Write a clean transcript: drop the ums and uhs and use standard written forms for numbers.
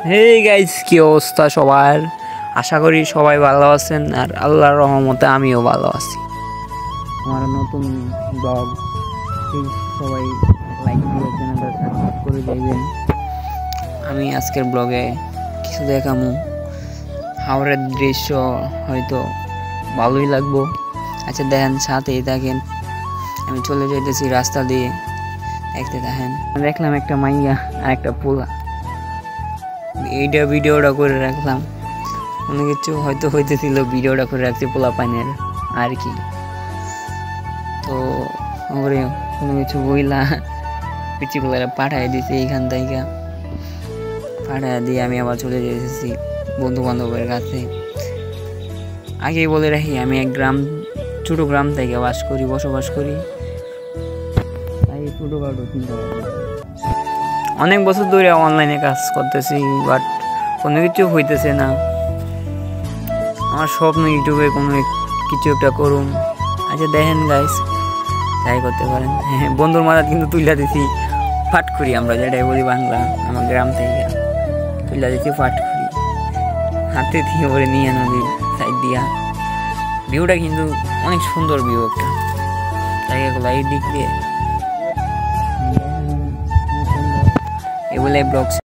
Hey guys, কি অবস্থা সবার? আশা করি সবাই ভালো আছেন আর আল্লাহর রহমতে আমিও ভালো আছি। আমার নতুন ব্লগ, সবাই লাইক দিয়ে চ্যানেলটা সাবস্ক্রাইব করে দিবেন। আমি আজকের ব্লগে কিছু দেখামু। হাওড়ের দৃশ্য হয়তো ভালোই লাগবো। আচ্ছা দেখেন, সাথেই থাকেন। আমি চলে যাইতেছি রাস্তা দিয়ে, দেখতে থাকেন। দেখলাম একটা মাইয়া আর একটা পোলা, এইটা ভিডিওটা করে রাখলাম। অনেক কিছু হয়তো হইতেছিল, ভিডিওটা করে রাখছি পোলা পাইনের আর কি। তো কোনো কিছু বইলা পিচিগুলা পাঠাই দিছি, এইখান থেকে পাঠাই দিয়ে আমি আবার চলে যেতেছি বন্ধু বান্ধবের কাছে। আগেই বলে রাখি, আমি এক ছোট গ্রাম থেকে বসবাস করি। তাই ছোটখাটো চিন্তা ভাবনা, অনেক বছর ধরে অনলাইনে কাজ করতেছি, বাট কোনো কিছু হইতেছে না। আমার স্বপ্ন ইউটিউবে কোনো কিছু একটা করুন। আচ্ছা দেখেন গাইস, ট্রাই করতে পারেন। হ্যাঁ, বন্ধুর মাথা কিন্তু তুইলা দিছি ফাটখুরি, আমরা যেটাই বলি বাংলা, আমার গ্রাম থেকে তুইলা দিছি ফাটখুরি, হাতে দিয়ে ওরে নিয়ে নদীর সাইড দিয়া। ভিউটা কিন্তু অনেক সুন্দর ভিউ একটা জায়গাগুলো, এই দিক দিয়ে এগুলো ব্লগ।